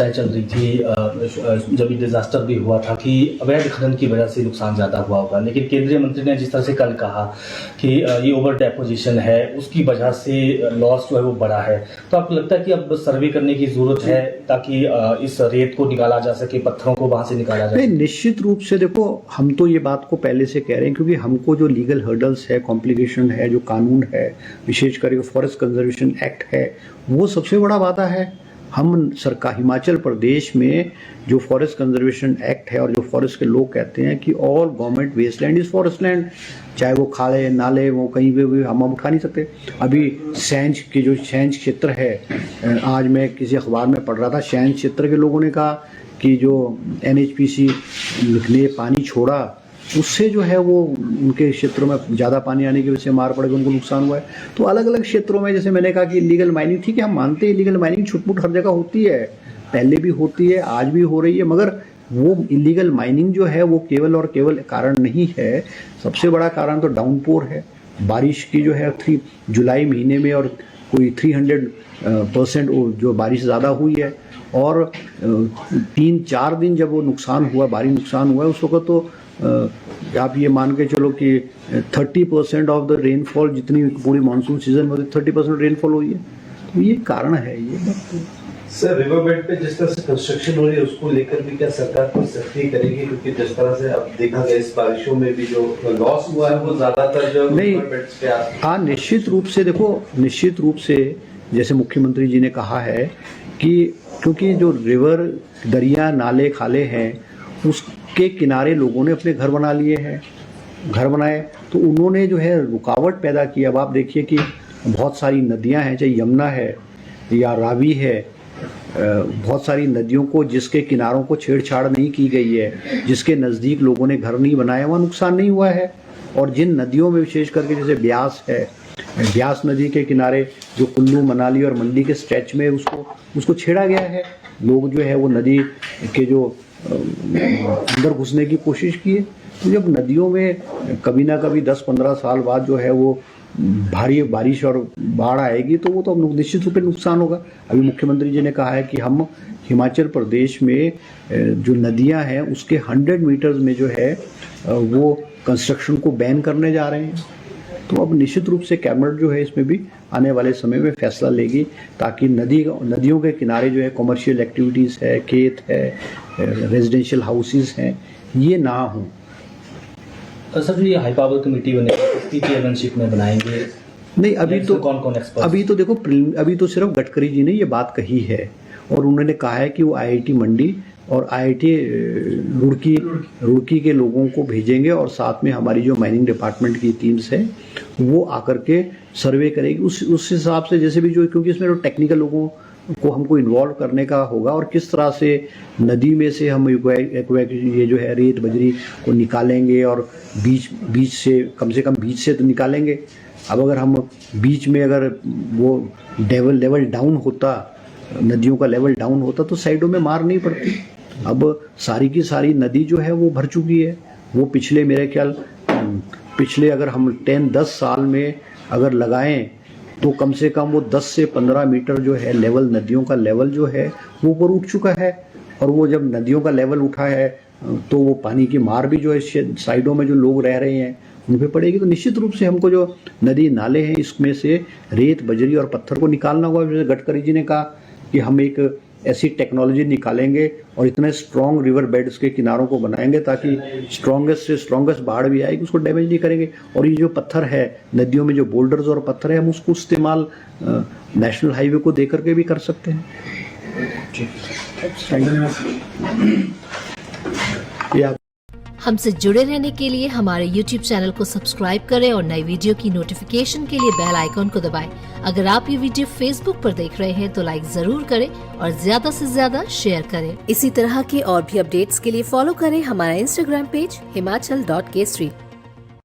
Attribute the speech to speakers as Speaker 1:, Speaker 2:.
Speaker 1: चल रही थी जब ये डिजास्टर भी हुआ था कि अवैध खनन की वजह से नुकसान ज़्यादा हुआ होगा, लेकिन केंद्रीय मंत्री ने जिस तरह से कल कहा कि ये ओवर डेपोजिशन है, उसकी वजह से लॉस जो है वो बड़ा है, तो आपको लगता है कि अब सर्वे करने की ज़रूरत है ताकि इस रेत को निकाला जा सके, पत्थरों को वहाँ से निकाला जा सके?
Speaker 2: निश्चित रूप से देखो, हम तो ये बात को पहले से कह रहे हैं क्योंकि हमको जो लीगल हर्डल्स है, कॉम्प्लिकेशन है, जो कानून है, विशेष करके फॉरेस्ट कंजर्वेशन एक्ट है, वो सबसे बड़ा वादा है। हम सरकार हिमाचल प्रदेश में जो फॉरेस्ट कंजर्वेशन एक्ट है और जो फॉरेस्ट के लोग कहते हैं कि all government waste land is forest land, चाहे वो खाले नाले वो कहीं पे भी हम उठा नहीं सकते। अभी सैंज के जो सैंज क्षेत्र है, आज मैं किसी अखबार में पढ़ रहा था, सैंज क्षेत्र के लोगों ने कहा कि जो NHPC ने पानी छोड़ा उससे जो है वो उनके क्षेत्रों में ज़्यादा पानी आने की वजह से मार पड़ गई, उनको नुकसान हुआ है। तो अलग अलग क्षेत्रों में, जैसे मैंने कहा कि इलीगल माइनिंग, ठीक है हम मानते हैं इलीगल माइनिंग छुटपुट हर जगह होती है, पहले भी होती है, आज भी हो रही है, मगर वो इलीगल माइनिंग जो है वो केवल और केवल कारण नहीं है। सबसे बड़ा कारण तो डाउनपोर है, बारिश की जो है 3 जुलाई महीने में और कोई 300% जो बारिश ज़्यादा हुई है, और 3-4 दिन जब वो नुकसान हुआ, भारी नुकसान हुआ है, उस वक्त तो आप ये मान के चलो कि 30% ऑफ द रेनफॉल, जितनी पूरी मानसून सीजन में 30% रेनफॉल हुई है। तो ये कारण है ये बात।
Speaker 3: सर, रिवर बेड पे जिस तरह से कंस्ट्रक्शन हो रही है उसको लेकर भी क्या सरकार कोई सख्ती करेगी? क्योंकि जिस तरह से अब देखा गया इस बारिशों में भी जो लॉस हुआ है वो ज्यादातर जो रिवर बेड्स पे
Speaker 2: हाँ, निश्चित रूप से देखो, निश्चित रूप से जैसे मुख्यमंत्री जी ने कहा है कि क्योंकि जो रिवर, दरिया, नाले, खाले हैं, उसके किनारे लोगों ने अपने घर बना लिए हैं, घर बनाए तो उन्होंने जो है रुकावट पैदा की। अब आप देखिए कि बहुत सारी नदियां हैं, चाहे यमुना है या रावी है, बहुत सारी नदियों को जिसके किनारों को छेड़छाड़ नहीं की गई है, जिसके नज़दीक लोगों ने घर नहीं बनाया, वहाँ नुकसान नहीं हुआ है। और जिन नदियों में विशेष करके जैसे ब्यास है, ब्यास नदी के किनारे जो कुल्लू, मनाली और मंडी के स्ट्रेच में उसको छेड़ा गया है, लोग जो है वो नदी के जो अंदर घुसने की कोशिश की है। तो जब नदियों में कभी ना कभी 10-15 साल बाद जो है वो भारी बारिश और बाढ़ आएगी तो वो तो निश्चित रूप से नुकसान होगा। अभी मुख्यमंत्री जी ने कहा है कि हम हिमाचल प्रदेश में जो नदियां हैं उसके 100 मीटर्स में जो है वो कंस्ट्रक्शन को बैन करने जा रहे हैं। तो अब निश्चित रूप से कैबिनेट जो है इसमें भी आने वाले समय में फैसला लेगी ताकि नदियों के किनारे जो है कमर्शियल एक्टिविटीज़ है, खेत है, रेजिडेंशियल हाउसेस हैं, ये ना हों।
Speaker 1: सर, ये हाई पावर कमेटी बनेगी, चेयरमैनशिप में बनाएंगे?
Speaker 2: नहीं, अभी तो
Speaker 1: कौन एक्सपर्ट?
Speaker 2: अभी तो देखो, अभी तो सिर्फ गडकरी जी ने ये बात कही है और उन्होंने कहा है कि वो IIT मंडी और IIT रुड़की के लोगों को भेजेंगे और साथ में हमारी जो माइनिंग डिपार्टमेंट की टीम्स है वो आकर के सर्वे करेगी उस हिसाब से, जैसे भी जो, क्योंकि इसमें जो टेक्निकल लोगों को हमको इन्वॉल्व करने का होगा और किस तरह से नदी में से हम ये जो है रेत बजरी को निकालेंगे और बीच से कम बीच से तो निकालेंगे। अब अगर हम बीच में अगर वो लेवल डाउन होता, नदियों का लेवल डाउन होता तो साइडों में मार नहीं पड़ती। अब सारी की सारी नदी जो है वो भर चुकी है। वो पिछले मेरे ख्याल अगर हम 10 साल में अगर लगाएं तो कम से कम वो 10 से 15 मीटर जो है लेवल, नदियों का लेवल जो है वो ऊपर उठ चुका है। और वो जब नदियों का लेवल उठा है तो वो पानी की मार भी जो है साइडों में जो लोग रह रहे हैं उन पर पड़ेगी। तो निश्चित रूप से हमको जो नदी नाले हैं इसमें से रेत, बजरी और पत्थर को निकालना होगा। जैसे गडकरी जी ने कहा कि हम एक ऐसी टेक्नोलॉजी निकालेंगे और इतने स्ट्रॉन्ग रिवर बेड्स के किनारों को बनाएंगे ताकि स्ट्रॉन्गेस्ट से स्ट्रॉन्गेस्ट बाढ़ भी आएगी उसको डैमेज नहीं करेंगे। और ये जो पत्थर है नदियों में, जो बोल्डर्स और पत्थर है, हम उसको इस्तेमाल नेशनल हाईवे को देकर के भी कर सकते हैं।
Speaker 4: हमसे जुड़े रहने के लिए हमारे YouTube चैनल को सब्सक्राइब करें और नई वीडियो की नोटिफिकेशन के लिए बेल आइकॉन को दबाएं। अगर आप ये वीडियो Facebook पर देख रहे हैं तो लाइक जरूर करें और ज्यादा से ज्यादा शेयर करें। इसी तरह के और भी अपडेट्स के लिए फॉलो करें हमारा Instagram पेज himachal.k3।